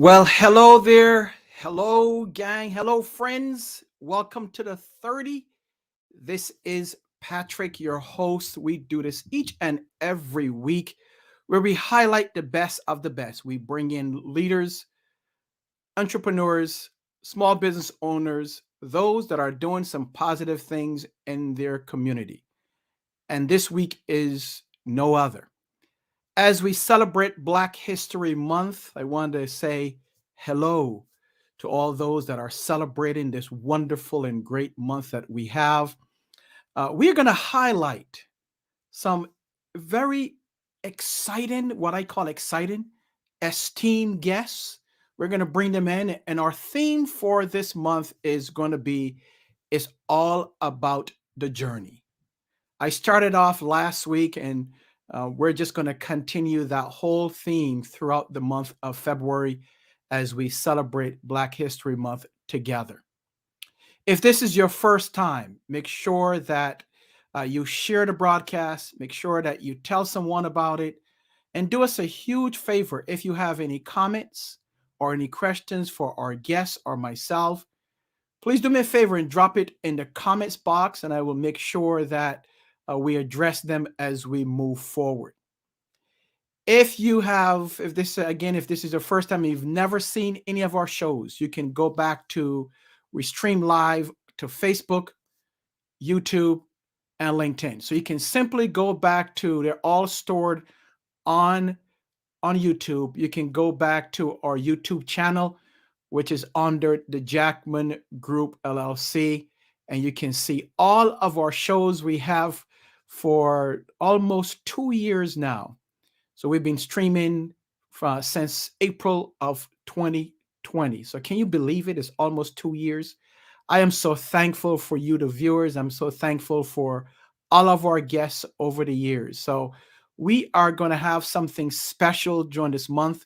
Well, hello there. Hello, gang. Hello, friends. Welcome to the 30. This is Patrick, your host. We do this each and every week where we highlight the best of the best. We bring in leaders, entrepreneurs, small business owners, those that are doing some positive things in their community. And this week is no other. As we celebrate Black History Month, I want to say hello to all those that are celebrating this wonderful and great month that we have. We are going to highlight some very exciting, what I call exciting, esteemed guests. We're going to bring them in, and our theme for this month is going to be it's all about the journey. I started off last week, and we're just going to continue that whole theme throughout the month of February as we celebrate Black History Month together. If this is your first time, make sure that you share the broadcast, make sure that you tell someone about it, and do us a huge favor. If you have any comments or any questions for our guests or myself, please do me a favor and drop it in the comments box, and I will make sure that we address them as we move forward. If you have, if this again, if this is the first time you've never seen any of our shows, you can go back to, we stream live to Facebook, YouTube, and LinkedIn. So you can simply go back to, they're all stored on YouTube. You can go back to our YouTube channel, which is under the Jackman Group LLC, and you can see all of our shows we have for almost 2 years now. So we've been streaming since April of 2020. So can you believe it? It's almost 2 years. I am so thankful for you, the viewers. I'm so thankful for all of our guests over the years. So we are going to have something special during this month.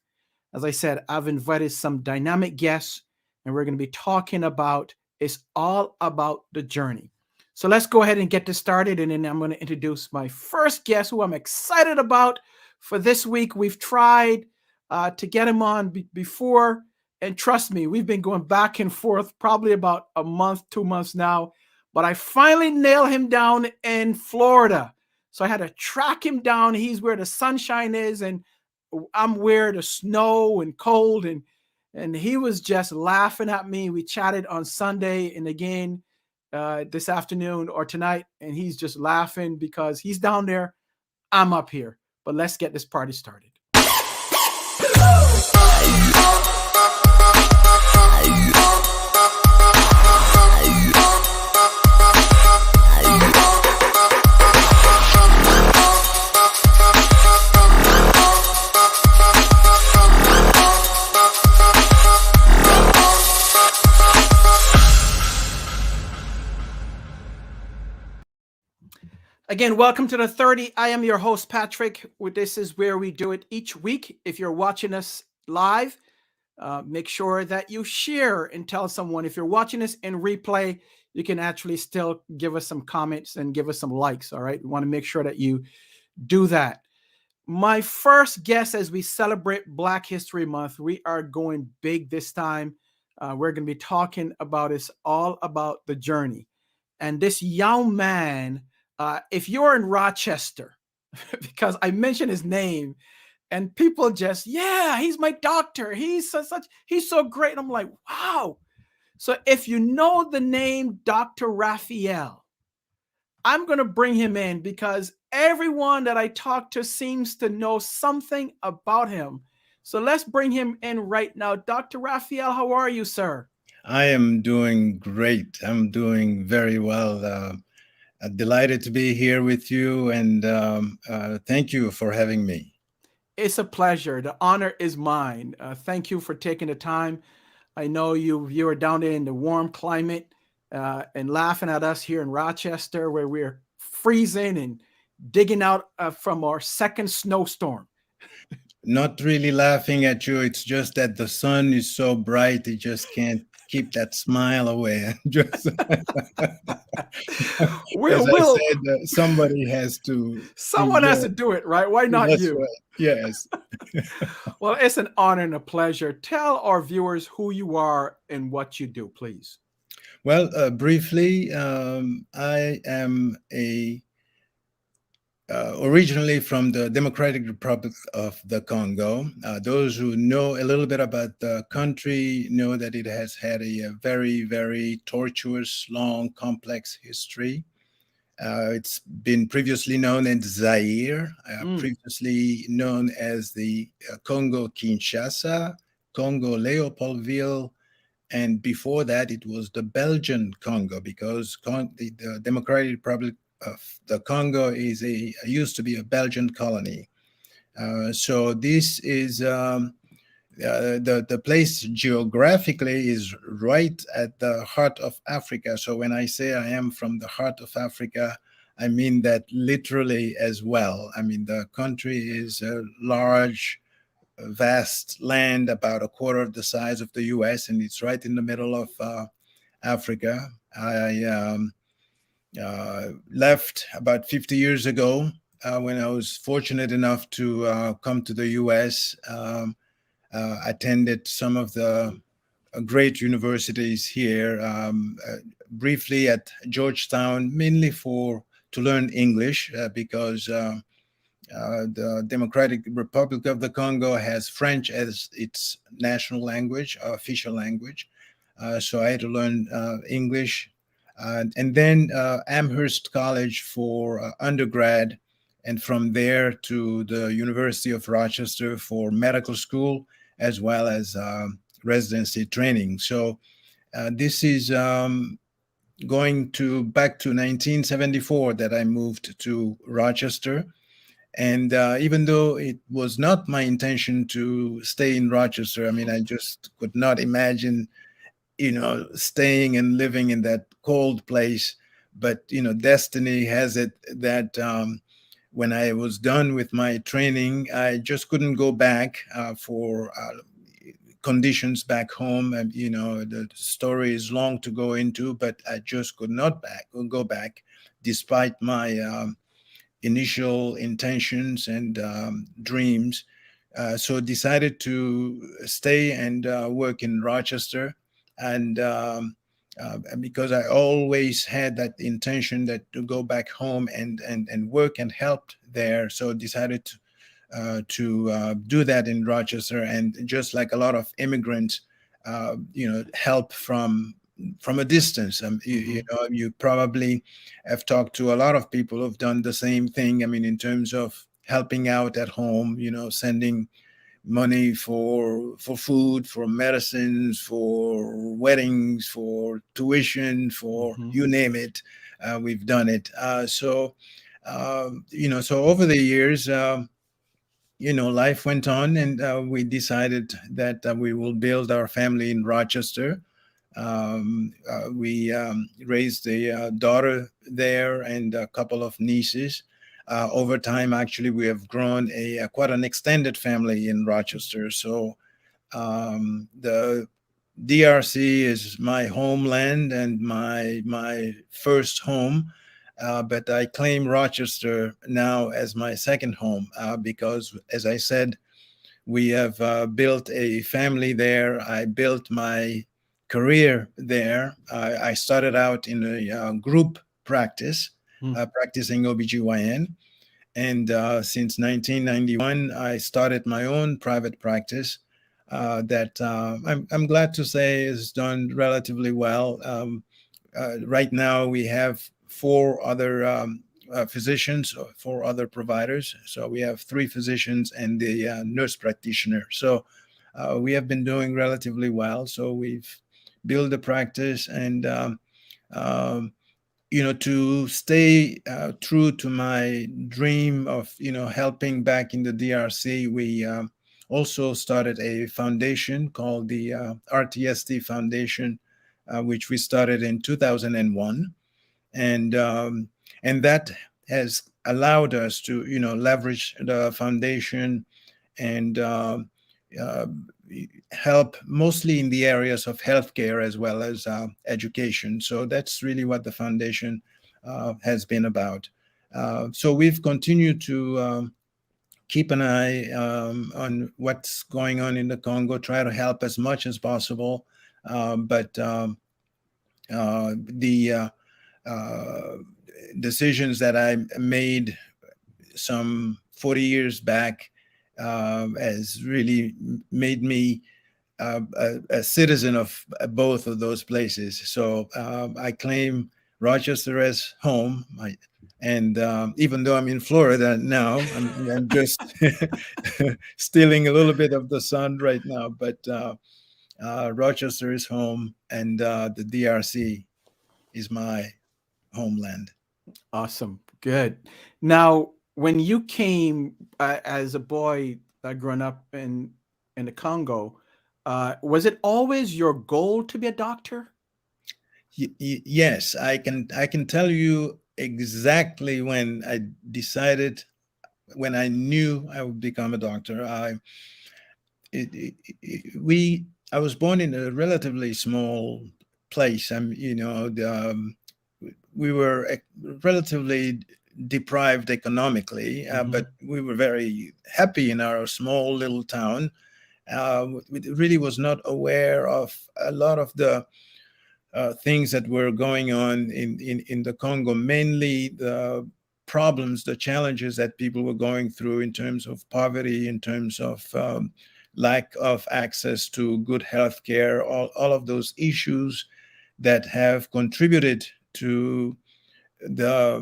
As I said, I've invited some dynamic guests, and we're going to be talking about, it's all about the journey. So let's go ahead and get this started, and then I'm going to introduce my first guest, who I'm excited about for this week. We've tried to get him on before, and trust me, we've been going back and forth probably about a month, 2 months now, but I finally nailed him down in Florida. So I had to track him down. He's where the sunshine is, and I'm where the snow and cold, and he was just laughing at me. We chatted on Sunday and again this afternoon or tonight, and he's just laughing because he's down there, I'm up here. But let's get this party started. Again, welcome to the 30. I am your host, Patrick. This is where we do it each week. If you're watching us live, make sure that you share and tell someone. If you're watching us in replay, you can actually still give us some comments and give us some likes, all right? We want to make sure that you do that. My first guest, as we celebrate Black History Month, we are going big this time. We're going to be talking about, it's all about the journey. And this young man, if you're in Rochester, because I mentioned his name, and people just, yeah, he's my doctor. He's so great. And I'm like, wow. So if you know the name Dr. Raphael, I'm going to bring him in because everyone that I talk to seems to know something about him. So let's bring him in right now. Dr. Raphael, how are you, sir? I am doing great. I'm doing very well. Delighted to be here with you, and thank you for having me. It's a pleasure. The honor is mine. Thank you for taking the time. I know you are down there in the warm climate and laughing at us here in Rochester, where we're freezing and digging out from our second snowstorm. Not really laughing at you. It's just that the sun is so bright, it just can't keep that smile away. Just as Will, I Will, said, somebody has to someone has enjoy. to do it, right? Why not That's you? right. Yes. Well, it's an honor and a pleasure. Tell our viewers who you are and what you do, please. Well, briefly, I am a originally from the Democratic Republic of the Congo. Those who know a little bit about the country know that it has had a very, very tortuous, long, complex history. It's been previously known as Zaire, Mm, previously known as the Congo Kinshasa, Congo Leopoldville, and before that it was the Belgian Congo, because the Democratic Republic of the Congo is a used to be a Belgian colony. So this is the place geographically is right at the heart of Africa. So when I say I am from the heart of Africa, I mean that literally as well. I mean, the country is a large, vast land, about a quarter of the size of the US, and it's right in the middle of Africa. I left about 50 years ago when I was fortunate enough to come to the US. Attended some of the great universities here, briefly at Georgetown, mainly for to learn English, because the Democratic Republic of the Congo has French as its national language, official language. So I had to learn English. And then Amherst College for undergrad, and from there to the University of Rochester for medical school, as well as residency training. So this is going to back to 1974 that I moved to Rochester. And even though it was not my intention to stay in Rochester, I mean, I just could not imagine, staying and living in that cold place. But, destiny has it that when I was done with my training, I just couldn't go back for conditions back home. And, the story is long to go into, but I just could not go back despite my initial intentions and dreams. So decided to stay and work in Rochester, and because I always had that intention that to go back home and work and help there, so decided to do that in Rochester. And just like a lot of immigrants, help from a distance. hmm You probably have talked to a lot of people who've done the same thing. I mean, in terms of helping out at home, sending money for food, for medicines, for weddings, for tuition, for hmm you name it. We've done it. So over the years, life went on, and we decided that we will build our family in Rochester. We raised a daughter there and a couple of nieces. Over time, actually, we have grown a quite an extended family in Rochester. So the DRC is my homeland and my first home. But I claim Rochester now as my second home, because, as I said, we have built a family there. I built my career there. I started out in a group practice, practicing OBGYN. And since 1991, I started my own private practice that I'm glad to say is done relatively well. Right now, we have four other physicians, four other providers. So we have three physicians and the nurse practitioner. So we have been doing relatively well. So we've built a practice, and um, to stay true to my dream of helping back in the DRC, we also started a foundation called the RTST Foundation, which we started in 2001. And that has allowed us to leverage the foundation and help mostly in the areas of healthcare as well as education. So that's really what the foundation has been about. So we've continued to keep an eye on what's going on in the Congo, try to help as much as possible. But the decisions that I made some 40 years back has really made me a citizen of both of those places. So I claim Rochester as home. And even though I'm in Florida now, I'm just stealing a little bit of the sun right now. But Rochester is home, and the DRC is my homeland. Awesome. Good. Now, when you came as a boy growing up in the Congo, was it always your goal to be a doctor? Yes, I can tell you exactly when I decided, when I knew I would become a doctor. I was born in a relatively small place. We were relatively deprived economically, but we were very happy in our small little town. We really was not aware of a lot of the things that were going on in the Congo, mainly the problems, the challenges that people were going through in terms of poverty, in terms of lack of access to good health care, all of those issues that have contributed to the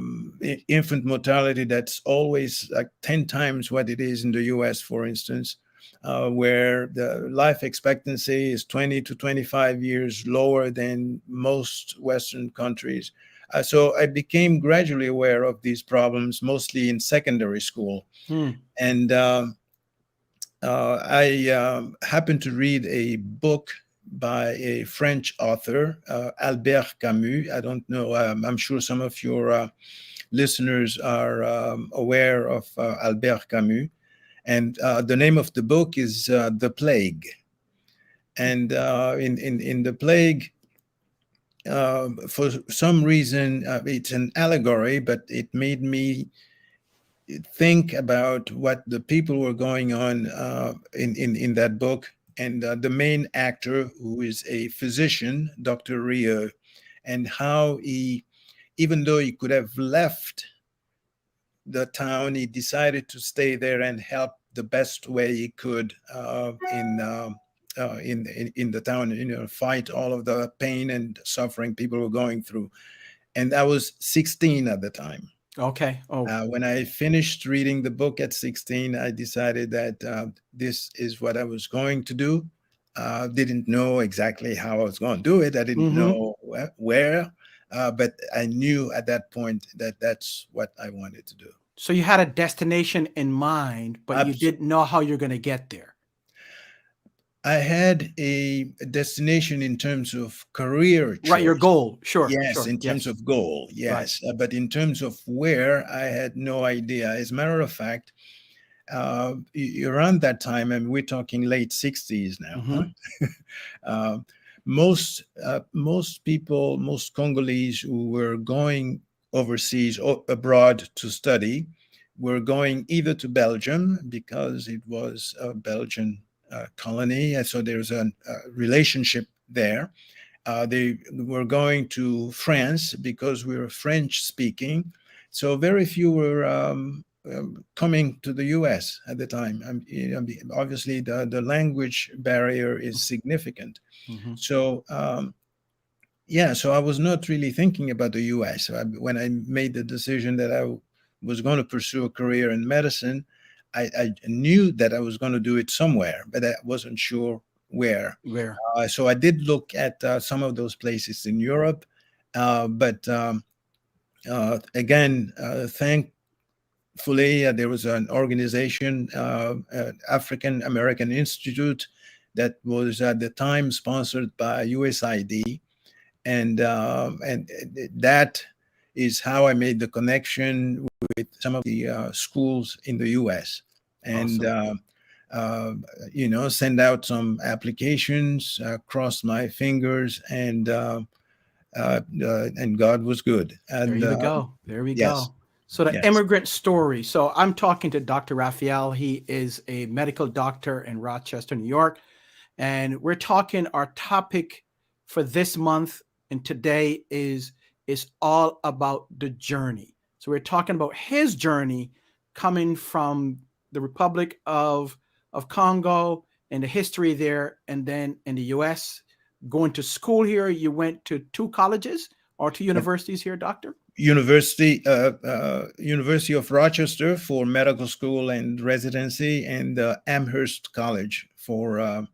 infant mortality that's always like 10 times what it is in the US, for instance, where the life expectancy is 20 to 25 years lower than most Western countries. So I became gradually aware of these problems, mostly in secondary school. Hmm. And I happened to read a book by a French author, Albert Camus. I don't know, I'm sure some of your listeners are aware of Albert Camus. And the name of the book is The Plague. And in The Plague, for some reason, it's an allegory, but it made me think about what the people were going on in that book. And the main actor, who is a physician, Dr. Rieu, and how he, even though he could have left the town, he decided to stay there and help the best way he could in the town, fight all of the pain and suffering people were going through. And I was 16 at the time. Okay. Oh. When I finished reading the book at 16, I decided that this is what I was going to do. Didn't know exactly how I was going to do it. I didn't know where, but I knew at that point that that's what I wanted to do. So you had a destination in mind, but you didn't know how you're going to get there. I had a destination in terms of career choice. Right, your goal. Sure. Yes, Sure. in terms of goal, yes. Right. But in terms of where, I had no idea. As a matter of fact, around that time, and we're talking late 60s now, most people, most Congolese who were going overseas or abroad to study were going either to Belgium, because it was a Belgian colony, and so there's a relationship there. They were going to France because we were French speaking. So very few were coming to the US at the time. Obviously, the language barrier is significant. So, so I was not really thinking about the US. When I made the decision that I was going to pursue a career in medicine, I knew that I was going to do it somewhere, but I wasn't sure where. So I did look at some of those places in Europe, but again, thankfully, there was an organization, African American Institute, that was at the time sponsored by USAID, and that is how I made the connection with some of the schools in the U.S. And Awesome. uh, send out some applications, cross my fingers, and God was good. There And you go. There we yes, go. So the yes, immigrant story. So I'm talking to Dr. Raphael. He is a medical doctor in Rochester, New York. And we're talking our topic for this month and today is all about the journey. So we're talking about his journey coming from the Republic of Congo and the history there, and then in the US, going to school here. You went to two colleges or two universities here, doctor? University of Rochester for medical school and residency, and Amherst College for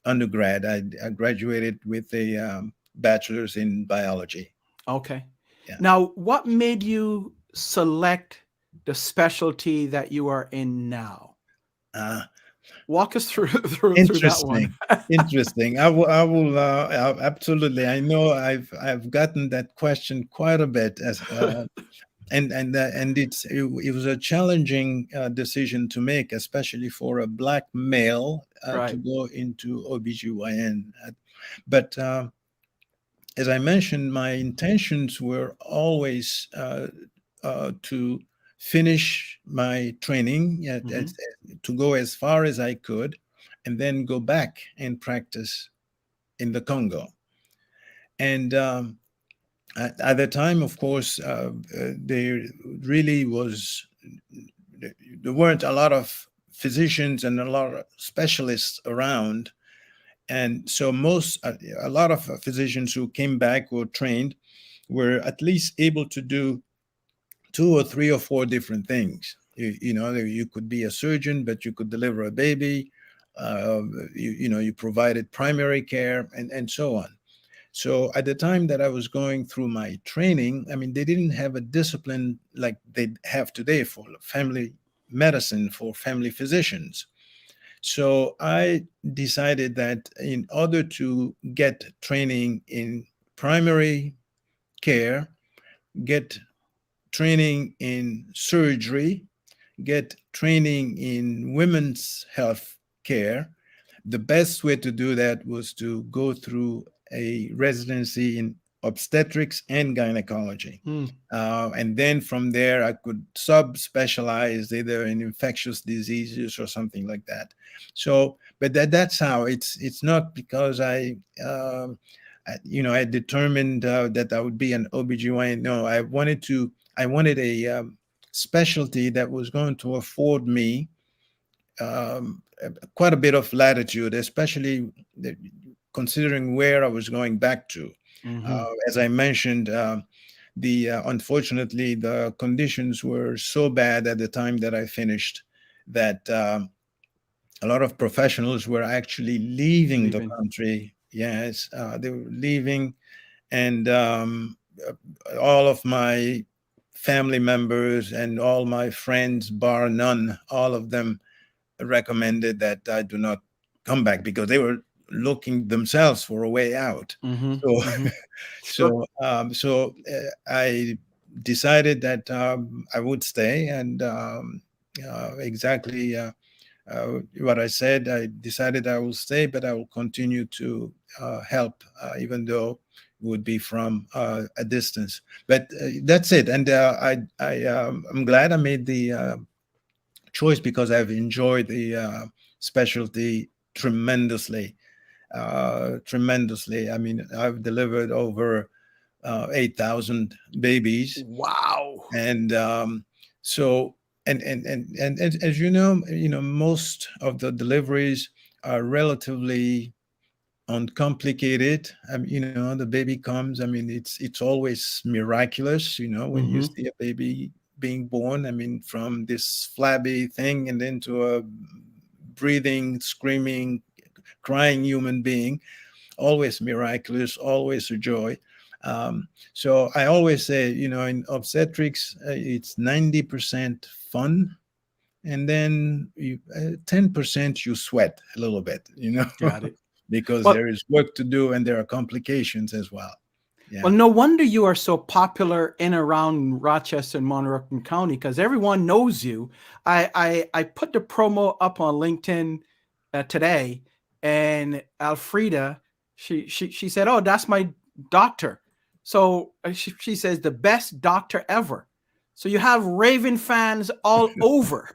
undergrad. I graduated with a bachelor's in biology. Okay. Yeah. Now, what made you select the specialty that you are in now? Uh, Walk us through through that one. Interesting. Interesting. I will absolutely. I know I've gotten that question quite a bit, as and it was a challenging decision to make, especially for a black male to Right. go into OBGYN. But as I mentioned, my intentions were always to finish my training, Hmm. to go as far as I could, and then go back and practice in the Congo. And at the time, of course, there really was there weren't a lot of physicians and a lot of specialists around, and so a lot of physicians who came back or trained were at least able to do two or three or four different things. You could be a surgeon, but you could deliver a baby. You provided primary care and so on. So at the time that I was going through my training, I mean, they didn't have a discipline like they have today for family medicine, for family physicians. So I decided that in order to get training in primary care, get training in surgery, get training in women's health care, the best way to do that was to go through a residency in obstetrics and gynecology. Mm. And then from there, I could sub-specialize either in infectious diseases or something like that. So, but that's how it's not because I determined that I would be an OBGYN. No, I wanted a specialty that was going to afford me quite a bit of latitude, especially considering where I was going back to. Hmm. As I mentioned, the unfortunately the conditions were so bad at the time that I finished that a lot of professionals were actually leaving the Leaving. country. Yes, they were leaving, and all of my family members and all my friends, bar none, all of them recommended that I do not come back because they were looking themselves for a way out. Hmm. So, Hmm. Sure. I decided that I would stay, and exactly what I said. I decided I will stay, but I will continue to help, even though it would be from a distance. But that's it. And I'm glad I made the choice because I've enjoyed the specialty tremendously, tremendously. I mean, I've delivered over 8,000 babies, Wow. and so and as most of the deliveries are relatively uncomplicated. The baby comes. I mean, it's always miraculous. When you Hmm. see a baby being born. I mean, from this flabby thing and into a breathing, screaming, crying human being. Always miraculous. Always a joy. So I always say, in obstetrics, it's 90% fun, and then 10% you sweat a little bit, Got it. because Well, there is work to do and there are complications as well. Well, Yeah. no wonder you are so popular in around Rochester and Monroe County because everyone knows you. I put the promo up on LinkedIn today, and Alfreda, she said, "Oh, that's my doctor." So she says the best doctor ever. So you have Raven fans all over.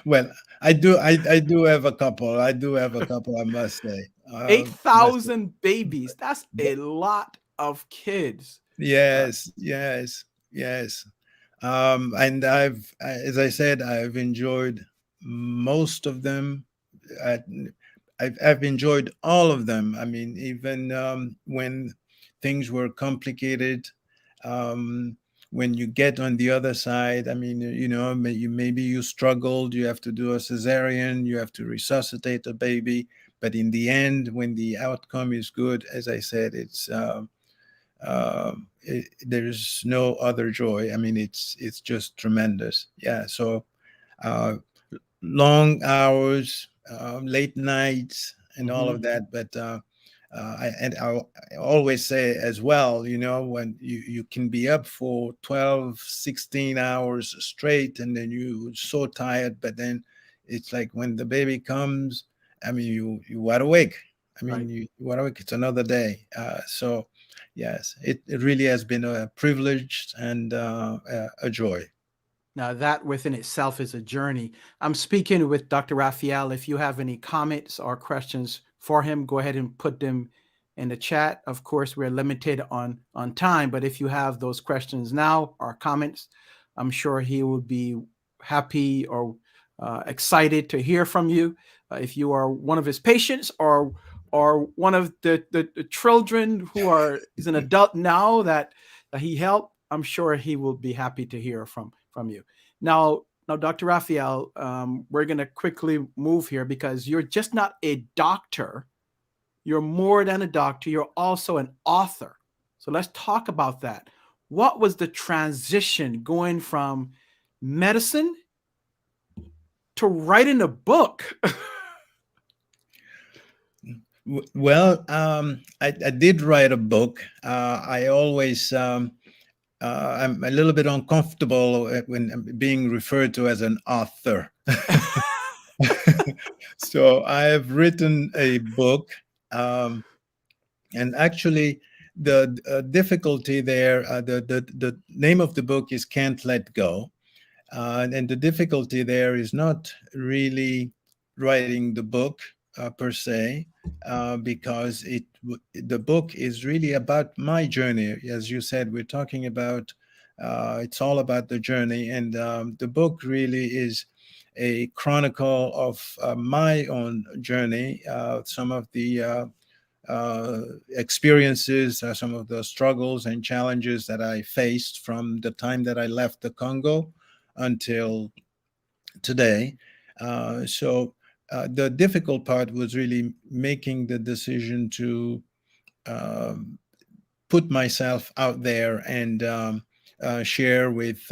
Well, I do have a couple. I do have a couple, I must say. Eight Must say. thousand babies. That's But a lot of kids. Uh, yes, yes, yes. And as I said, I've enjoyed most of them. I, I've enjoyed all of them. I mean, even when things were complicated, um, when you get on the other side, I mean, maybe you struggled, you have to do a cesarean, you have to resuscitate a baby, but in the end, when the outcome is good, as I said, there's no other joy. I mean, it's just tremendous. Yeah. So uh, long hours, late nights, and all mhm. of that. But I always say as well, when you can be up for 12, 16 hours straight, and then you're so tired, but then it's like when the baby comes, I mean, you wide awake. I mean, Right. you wide awake. It's another day. So, yes, it really has been a privilege and a joy. Now, that within itself is a journey. I'm speaking with Dr. Raphael. If you have any comments or questions for him, go ahead and put them in the chat. Of course, we're limited on time, but if you have those questions now or comments, I'm sure he will be happy or excited to hear from you. If you are one of his patients or one of the children who are is an adult now that he helped, I'm sure he will be happy to hear from you. Now, Dr. Raphael, we're going to quickly move here because you're just not a doctor. You're more than a doctor. You're also an author. So let's talk about that. What was the transition going from medicine to writing a book? Well, I did write a book. I always I'm a little bit uncomfortable when I'm being referred to as an author. So I have written a book, um, and actually, the difficulty there, the name of the book is "Can't Let Go." And the difficulty there is not really writing the book per se, because the book is really about my journey. As you said, we're talking about it's all about the journey, and the book really is a chronicle of my own journey, some of the experiences, some of the struggles and challenges that I faced from the time that I left the Congo until today. The difficult part was really making the decision to um, put myself out there and share with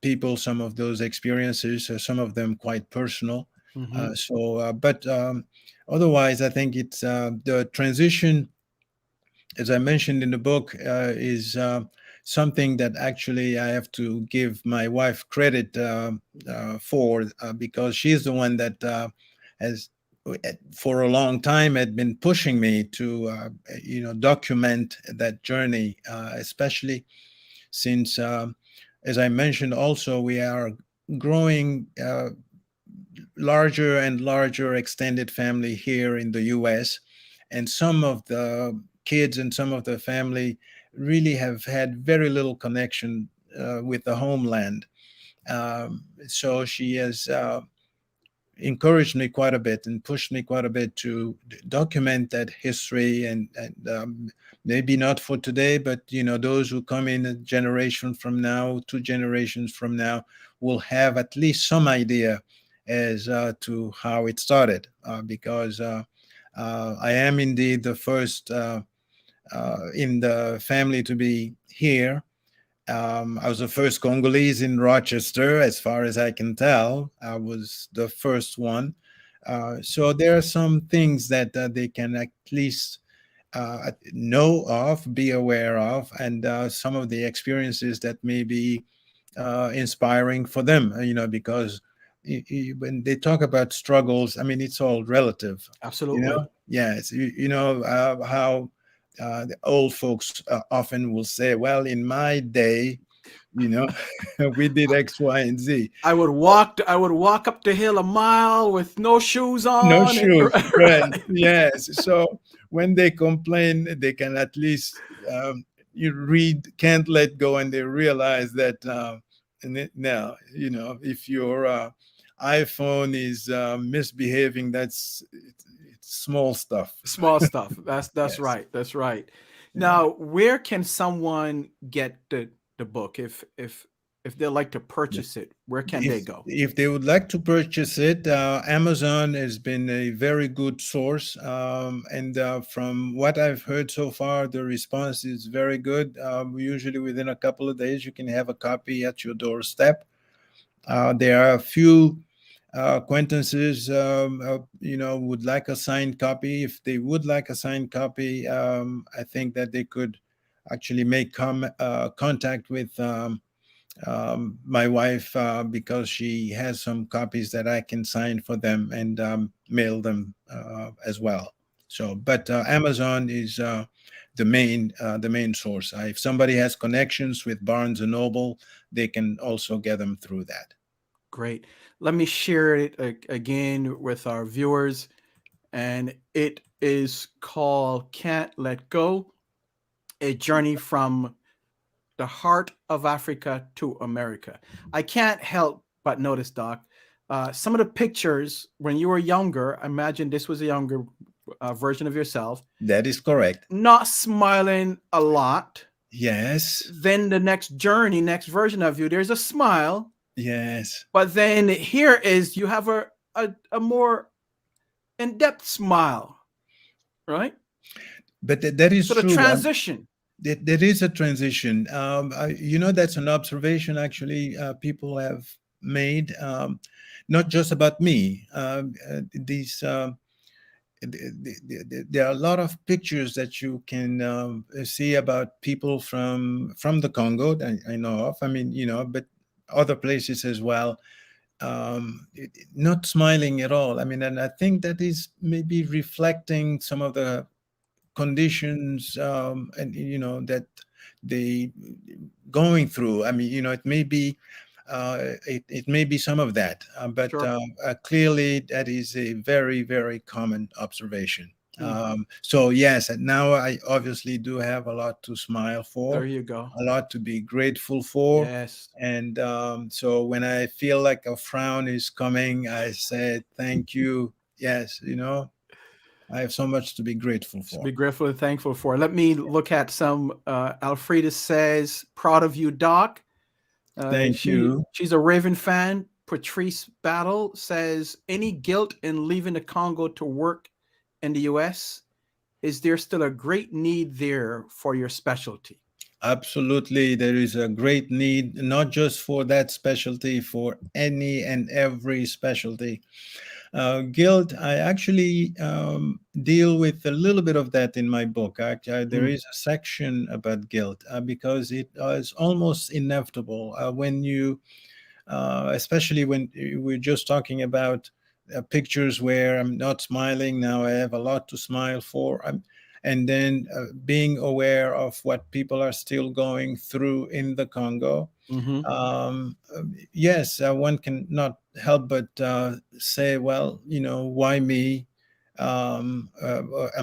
people some of those experiences, some of them quite personal. Mm-hmm. But otherwise, I think it's the transition, as I mentioned in the book, is something that actually I have to give my wife credit for, because she's the one that has, for a long time, had been pushing me to, document that journey, especially since, as I mentioned, also we are growing larger and larger extended family here in the U.S., and some of the kids and some of the family really have had very little connection with the homeland. So she has encouraged me quite a bit and pushed me quite a bit to document that history, and maybe not for today, but those who come in a generation from now, 2 generations from now, will have at least some idea as to how it started, because I am indeed the first in the family to be here. I was the first Congolese in Rochester, as far as I can tell. I was the first one. So there are some things that they can at least know of, be aware of, and some of the experiences that may be inspiring for them, because when they talk about struggles, I mean, it's all relative, Absolutely. Yes, how the old folks often will say, well, in my day, you know, we did X, Y, and Z. I would walk up the hill a mile with no shoes No on. shoes, right? Right. Yes. So when they complain, they can at least you read "Can't Let Go," and they realize that now, if your iPhone is misbehaving, it's small stuff. Small stuff. That's Yes. right. That's right. Yeah. Now, where can someone get the book if they'd like to Yeah. purchase it? Where can If they go? if they would like to purchase it, Amazon has been a very good source, and from what I've heard so far, the response is very good. Usually, within a couple of days, you can have a copy at your doorstep. There are a few acquaintances, would like a signed copy. If they would like a signed copy, I think that they could actually make contact with. My wife, because she has some copies that I can sign for them and mail them as well. So, but Amazon is the main source. If somebody has connections with Barnes and Noble, they can also get them through that. Great. Let me share it again with our viewers. And it is called Can't Let Go, a journey from the heart of Africa to America. I can't help but notice, Doc, some of the pictures when you were younger, I imagine this was a younger version of yourself, That is correct. not smiling a lot. Yes, Then the next journey, next version of you, there's a smile. yes. But then here is you have a more in depth smile, right? But that is So the true. transition, There is a transition. That's an observation actually people have made, not just about me. These there are a lot of pictures that you can see about people from the Congo that I know of. I mean, but other places as well. Not smiling at all. I mean, and I think that is maybe reflecting some of the conditions, and that they going through. I mean, it may be it may be some of that, but sure. clearly that is a very, very common observation. Mm, So yes, and now I obviously do have a lot to smile there for, you go. a lot to be grateful for. Yes. And so when I feel like a frown is coming, I say thank you. Yes, I have so much to be grateful To for. be grateful and thankful for. Let me look at some. Alfreda says, "Proud of you, Doc." Thank you. She's a Raven fan. Patrice Battle says, "Any guilt in leaving the Congo to work in the U.S.? Is there still a great need there for your specialty?" Absolutely. There is a great need, not just for that specialty, for any and every specialty. Guilt, I actually deal with a little bit of that in my book. Actually, there Mm, is a section about guilt because it is almost inevitable when you especially when we're just talking about pictures where I'm not smiling. Now I have a lot to smile for. And then being aware of what people are still going through in the Congo. mm-hmm. Yes, one can not help but say, well, why me? Am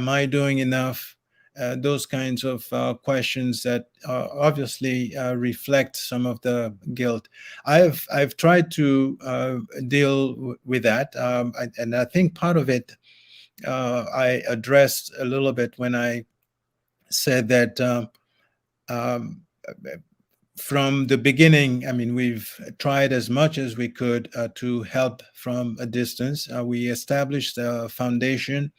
I doing enough? Those kinds of questions that obviously reflect some of the guilt. I've tried to deal with that, and I think part of it I addressed a little bit when I said that um, from the beginning, I mean, we've tried as much as we could to help from a distance. We established a foundation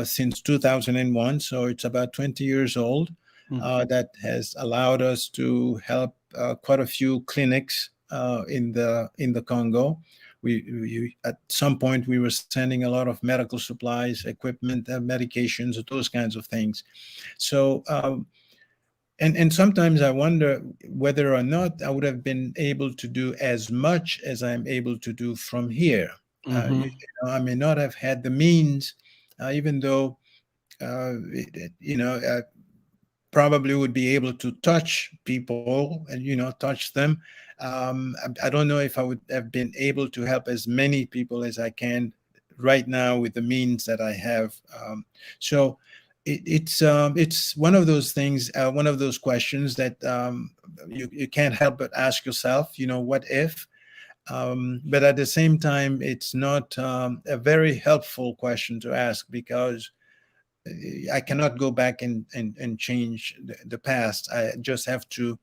since 2001, so it's about 20 years old. Mm, That has allowed us to help quite a few clinics in the Congo. At some point we were sending a lot of medical supplies, equipment, medications, those kinds of things. So and sometimes I wonder whether or not I would have been able to do as much as I'm able to do from here. Mm-hmm. I may not have had the means, even though probably would be able to touch people and touch them. I don't know if I would have been able to help as many people as I can right now with the means that I have. So it's one of those things, one of those questions that you can't help but ask yourself. What if? But at the same time, it's not a very helpful question to ask, because I cannot go back and change the past. I just have to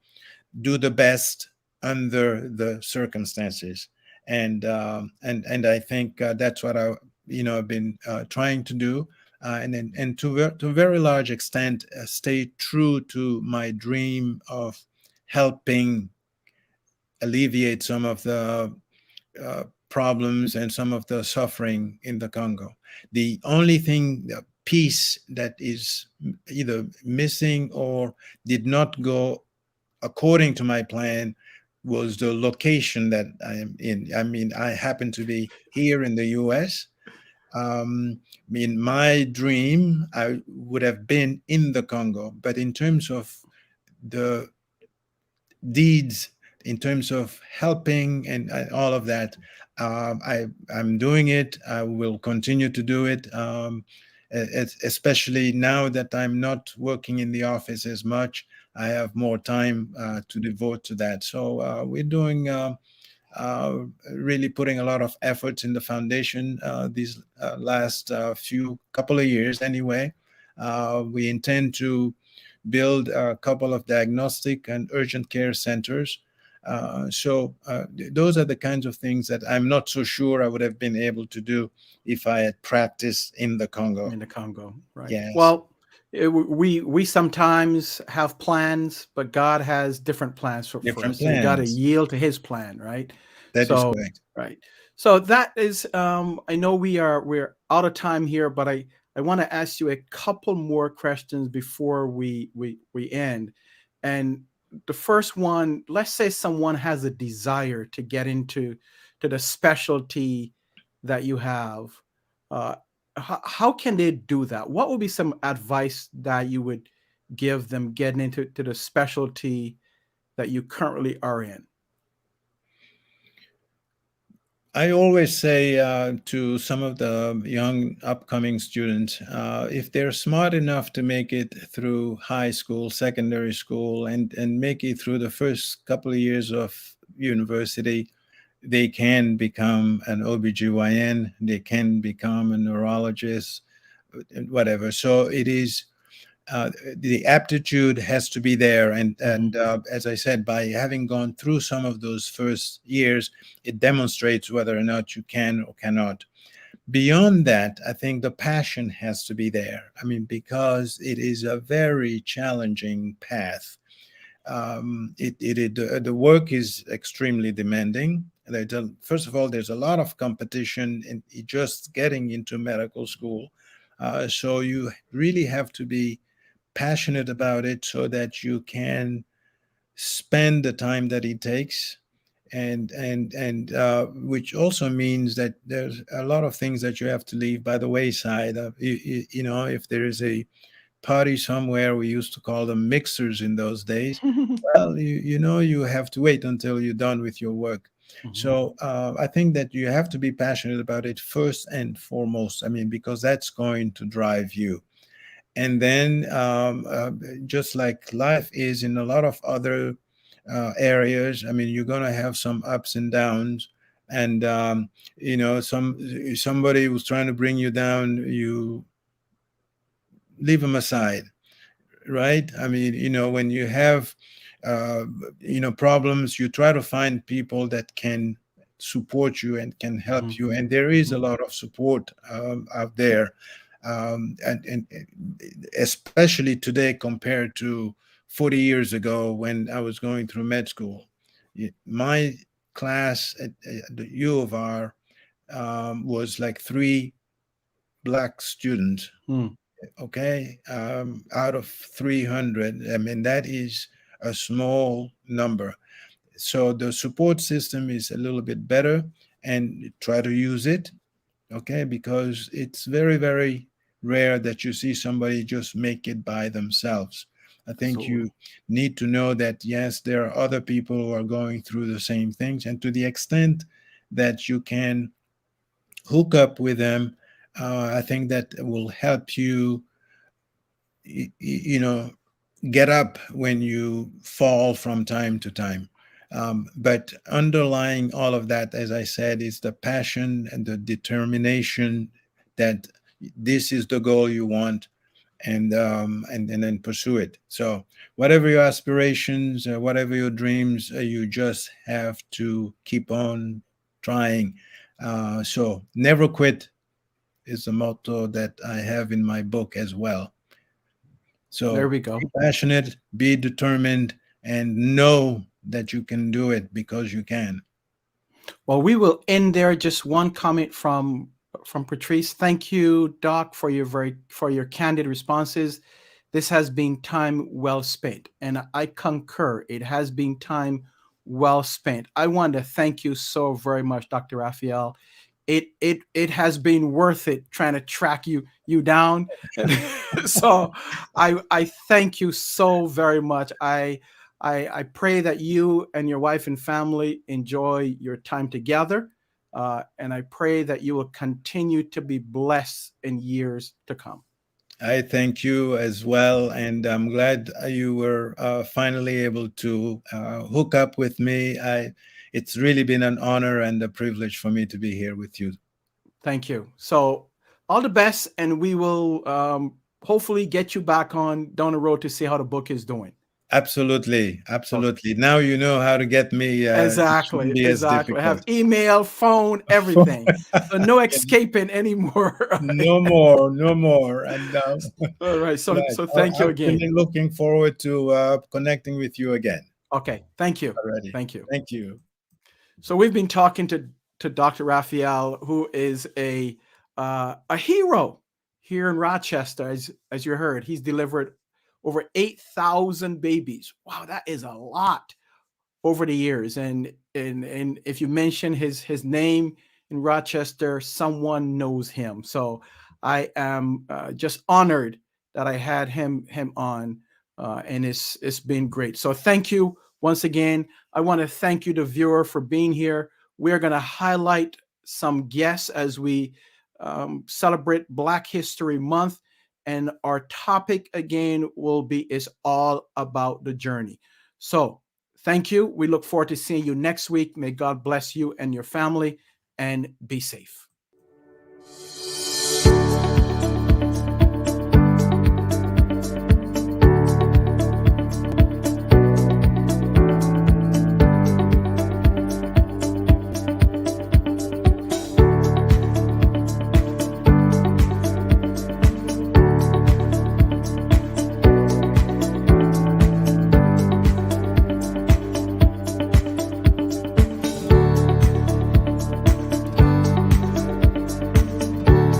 do the best under the circumstances, and I think that's what I've been trying to do, and to a very large extent stay true to my dream of helping alleviate some of the problems and some of the suffering in the Congo. The only thing, the piece that is either missing or did not go according to my plan, was the location that I am in. I mean, I happen to be here in the US. In my dream, I would have been in the Congo, but in terms of the deeds, in terms of helping and all of that, I'm doing it. I will continue to do it, especially now that I'm not working in the office as much. I have more time to devote to that. So we're doing uh, really putting a lot of efforts in the foundation these last few couple of years anyway. We intend to build a couple of diagnostic and urgent care centers. Those are the kinds of things that I'm not so sure I would have been able to do if I had practiced in the Congo. In the Congo, right? Yes, Well, we sometimes have plans, but God has different plans for different us. So you got to plans. yield to His plan, right? That is So, correct. right. So that is. I know we're out of time here, but I want to ask you a couple more questions before we end. And the first one, let's say someone has a desire to get into to the specialty that you have. Uh, how can they do that? What would be some advice that you would give them getting into the specialty that you currently are in? I always say to some of the young upcoming students, if they're smart enough to make it through high school, secondary school, and make it through the first couple of years of university, they can become an OBGYN, they can become a neurologist, whatever. So it is, the aptitude has to be there, and as I said, by having gone through some of those first years, it demonstrates whether or not you can or cannot. Beyond that, I think the passion has to be there. I mean, because it is a very challenging path. The work is extremely demanding. First of all, there's a lot of competition in just getting into medical school, so you really have to be passionate about it so that you can spend the time that it takes, and which also means that there's a lot of things that you have to leave by the wayside. If there is a party somewhere, we used to call them mixers in those days. Well, you have to wait until you're done with your work. Mhm. So I think that you have to be passionate about it first and foremost. I mean, because that's going to drive you. And then, just like life is in a lot of other areas, I mean, you're going to have some ups and downs. And, somebody who's trying to bring you down, you leave them aside, right? I mean, when you have, uh, problems, you try to find people that can support you and can help Mhm. you. And there is a Mhm. lot of support out there, and especially today compared to 40 years ago when I was going through med school. My class at the U of R was like 3 Black students. Hmm. Okay, out of 300. I mean, that is a small number. So the support system is a little bit better, and try to use it. Okay, because it's very, very rare that you see somebody just make it by themselves. I think Absolutely. you need to know that yes, there are other people who are going through the same things, and to the extent that you can hook up with them, I think that will help you, you know, get up when you fall from time to time. But underlying all of that, as I said, is the passion and the determination that this is the goal you want, and then pursue it. So whatever your aspirations, whatever your dreams, you just have to keep on trying. So never quit is the motto that I have in my book as well. There So we be go. passionate, be determined, and know that you can do it because you can. Well, we will end there. Just one comment from Patrice. Thank you, Doc, for your candid responses. This has been time well spent, and I concur. It has been time well spent. I want to thank you so very much, Dr. Raphael. It has been worth it trying to track you down. So I thank you so very much. I pray that you and your wife and family enjoy your time together. And I pray that you will continue to be blessed in years to come. I thank you as well, and I'm glad you were finally able to hook up with me. It's really been an honor and a privilege for me to be here with you. Thank you. So, all the best, and we will hopefully get you back on down the road to see how the book is doing. Absolutely, Okay. absolutely. Now you know how to get me. It shouldn't Exactly, be as exactly. I have difficult. email, phone, everything. So no escaping anymore. No more, no more. And All right. So right, so thank you I'm again. really looking forward to connecting with you again. Okay. Thank you. Already. Thank you. Thank you. So we've been talking to Dr. Raphael, who is a hero here in Rochester. As you heard, he's delivered over 8,000 babies. Wow, that is a lot over the years. And if you mention his name in Rochester, someone knows him. So I am just honored that I had him on, and it's been great. So thank you once again. I want to thank you, the viewer, for being here. We're going to highlight some guests as we celebrate Black History Month, and our topic again will be is all about the journey. So thank you. We look forward to seeing you next week. May God bless you and your family, and be safe.